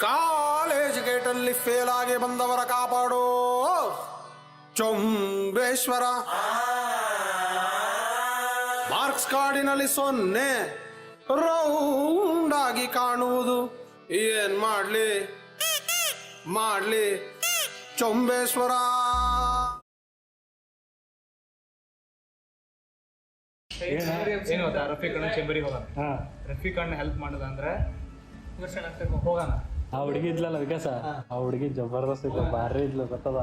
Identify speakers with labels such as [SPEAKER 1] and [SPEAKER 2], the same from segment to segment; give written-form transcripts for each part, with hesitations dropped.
[SPEAKER 1] College ಗೇಟಲ್ಲಿ fail ಆಗಿ ಬಂದವರ ಕಾಪಾಡೋ ಚೊಂಬೇಶ್ವರ. ಮಾರ್ಕ್ಸ್ ಕಾರ್ಡಿನಲ್ಲಿ 0 ರೌಂಡ್ ಆಗಿ ಕಾಣುವುದು. ಏನ್ ಮಾಡ್ಲಿ ಚೊಂಬೇಶ್ವರ.
[SPEAKER 2] ಏನು ಗೊತ್ತಾ, ರಫೀಕ್ ಅಣ್ಣ ಚೇಂಬರಿಗೆ ಹೋಗೋಣ. ರಫೀಕ್ ಅಣ್ಣ ಹೆಲ್ಪ್ ಮಾಡೋದು ಅಂದ್ರೆ ಹೋಗೋಣ.
[SPEAKER 3] ಆ ಹುಡುಗಿ ಇದ್ಲಲ್ಲ ವಿಕಾಸ, ಆ ಹುಡುಗಿ ಜಬರ್ದಸ್ತ್ ಇದ್ಲು, ಭಾರಿ ಇದ್ಲು ಗೊತ್ತದ.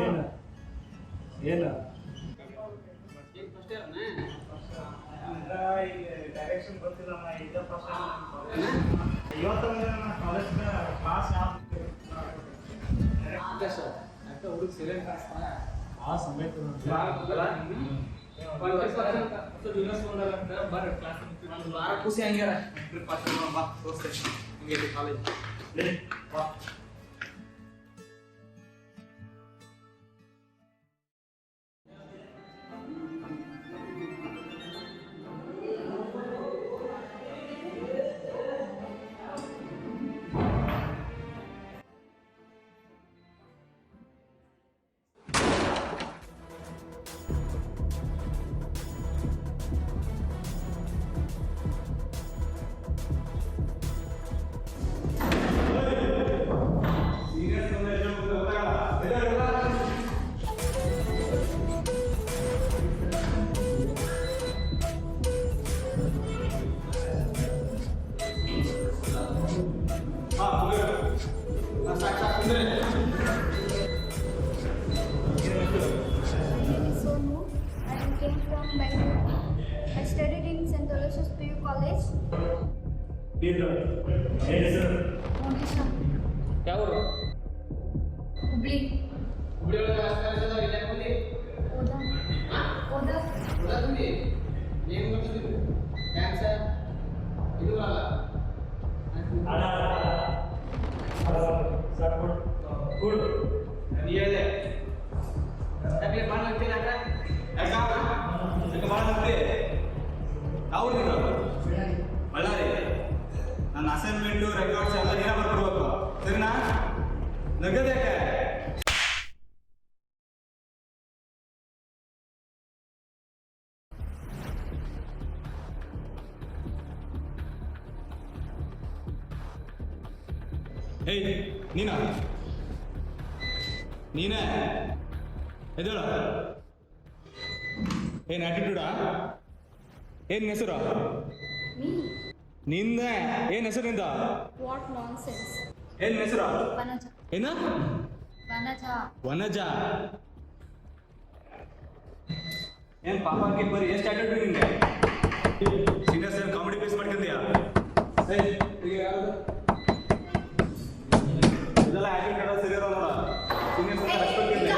[SPEAKER 3] ಏನು ಏನು ಡೈರೆಕ್ಷನ್ ಗೊತ್ತಿಲ್ಲ. ಇವತ್ತು ಕಾಲೇಜ್ ಕ್ಲಾಸ್ ಹುಡುಗ ಸೀರಿಯಲ್ ಆ ಸಮೇತ ಖುಷಿ ಹಂಗ್ಯಾರ college.
[SPEAKER 4] I studied in St. Aloysius PU College. Odisha.
[SPEAKER 2] ಯಾವರು?
[SPEAKER 4] Hubli.
[SPEAKER 2] ಹುಬ್ಳಿ ಒಳಗೆ ವಾಸ್ತವ್ಯ ಇಲ್ಲ ಬಂದಿ.
[SPEAKER 4] Oda.
[SPEAKER 2] ಬಂದಿ. ಏನು ಮಾಡ್ತಿದ್ರಿ? ಕ್ಯಾನ್ಸರ್ ಇದು ಅಲ್ಲ. ಗುಡ್. ನೀಯೇ. ಯಾಕೆ ಬಾಣ ಆಗ್ತಿಲ್ಲ ಅಕ್ಕ? ಯಾಕೆ ಬಾಣ ಆಗ್ತಿದೆ? ಯಾವುದು ಇದು? ಬಳ್ಳಾರಿ. ನನ್ನ ಅಸೈನ್ಮೆಂಟು ರೆಕಾರ್ಡ್ಸ್ ಎಲ್ಲ ನೀನೇ ಬರ್ಕೊಡ್ಬೇಕು, ಸರಿನಾ? ನಗದ್ಯಾಕೆ? ಹೇಯ್ ನೀನೇ ಎದುರ ಏನು ಆಟಿಟ್ಯೂಡಾ? ಏನು ಹೆಸರು
[SPEAKER 4] Me.
[SPEAKER 2] ನಿಂದ? ಏನು ಹೆಸರು ನಿಂದ?
[SPEAKER 4] What nonsense.
[SPEAKER 2] ಏನು ಹೆಸರು?
[SPEAKER 4] Vanaja.
[SPEAKER 2] ಏನು? ವನಜ. ಏನು ಪಾಪಕ್ಕೆ ಬರೀ ಎಷ್ಟು ಆಟಿಟ್ಯೂಡ್ ನಿಂಗೆ? ಸೀನಿಯರ್ ಸರ್ ಕಾಮಿಡಿ ಪೀಸ್ ಮಾಡ್ಕೊಂಡ್ಯಾ? ಇದೆಲ್ಲ ಆಟಿಟ್ಯೂಡ್ ಸರಿ ಇರೋ ನೋಡ. ಸೀನಿಯರ್ ಸರ್ ರೆಸ್ಪೆಕ್ಟ್ ಇಲ್ಲ.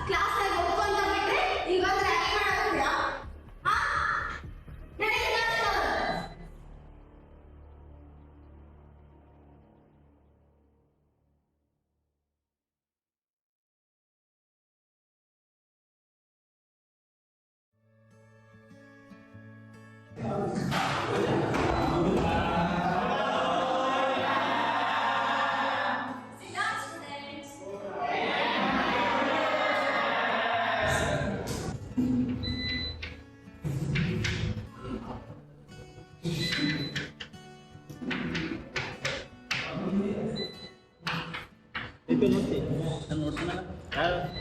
[SPEAKER 4] ಕ್ಲಾಸ್ ಅಲ್ಲಿ ಒಪ್ಕೊಂಡ ಬಿಟ್ರೆ ಇವಾಗ ರ್ಯಾಗಿ ಮಾಡೋದ್ಯಾ?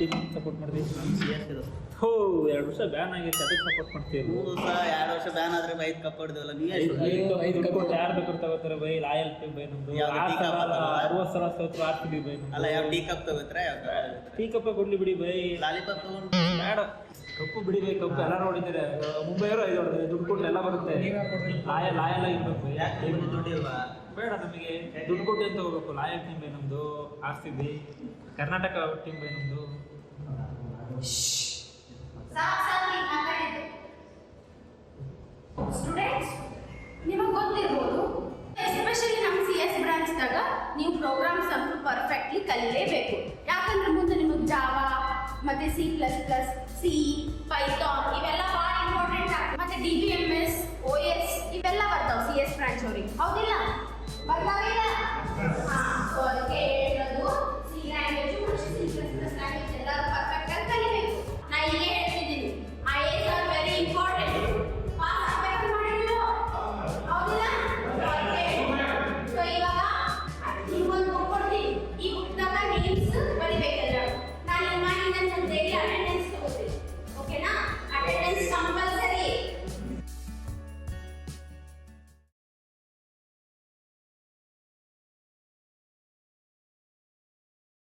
[SPEAKER 4] ನನಗೆ
[SPEAKER 3] ಸಪೋರ್ಟ್ ಮಾಡ್ತೀವಿ. ಹೋ 2 ವರ್ಷ ಬ್ಯಾನ್ ಆಗೈತೆ, ಅದಕ್ಕೆ ಸಪೋರ್ಟ್ ಮಾಡ್ತೀವಿ.
[SPEAKER 5] 2 ವರ್ಷ ಬ್ಯಾನ್ ಆದ್ರೆ 5 ಕಪ್ ಹೊಡೆದಲ್ಲ. ನೀ
[SPEAKER 3] 5 ಕಪ್ ಯಾರು ಬೇಕಾದ್ರೆ ತಗೋತಾರೆ ಬೈ. ಲಾಯಲ್ ಟೀಮ್ ಬೈ ನಮ್ದು. 60 ಸಲ ಸೋತ್ರು ಆರ್ತಿದ್ವಿ ಬೈ.
[SPEAKER 5] ಅಲ್ಲ, ಯಾವ ಟೀ ಕಪ್ ತಗೋತಾರೆ,
[SPEAKER 3] ಟೀ ಕಪ್ ಕೊಡ್ಲಿ ಬಿಡಿ ಬೈ.
[SPEAKER 5] ಲಾಲಿಪಾಪ್ ತಗೊಂಡು
[SPEAKER 3] ಬೇಡ, ಕಪ್ಪು ಬಿಡಿ ಬೈ. ಕಪ್ಪು ಎಲ್ಲರೂ ಹೊಡಿತಾರೆ. ಮುಂಬೈಯವರು 5 ಹೊಡೆದ್ರೆ ದುಡ್ಡು ಕೊಟ್ಟು ಎಲ್ಲ ಬರುತ್ತೆ. ಲಾಯಲ್ ಆಗಿರ್ಬೇಕು ಬೈ.
[SPEAKER 5] ಯಾಕೆ ದುಡ್ಡಿಲ್ವಾ?
[SPEAKER 3] ಬೇಡ, ನಮಗೆ ದುಡ್ಡು ಕೊಟ್ಟು ಅಂತ ಹೋಗ್ಬೇಕು. ಲಾಯಲ್ ಟೀಮ್ ಬೈ ನಮ್ದು. ಆರ್ಸಿಬಿ ಕರ್ನಾಟಕ ಟೀಮ್ ಬೈ ನಮ್ದು.
[SPEAKER 4] ಸ್ಟೂಡೆಂಟ್ಸ್, ನಿಮಗೆ ಗೊತ್ತಿರ್ಬೋದು, ಎಸ್ಪೆಷಲಿ ನಮ್ಮ CS ಬ್ರಾಂಚ್ದಾಗ ನೀವು ಪ್ರೋಗ್ರಾಮ್ಸ್ ಅಂತೂ ಪರ್ಫೆಕ್ಟ್ಲಿ ಕಲಿಯಲೇಬೇಕು. ಯಾಕಂದ್ರೆ ಮುಂದೆ ನಿಮಗೆ ಜಾವಾ ಮತ್ತೆ C++, C, Python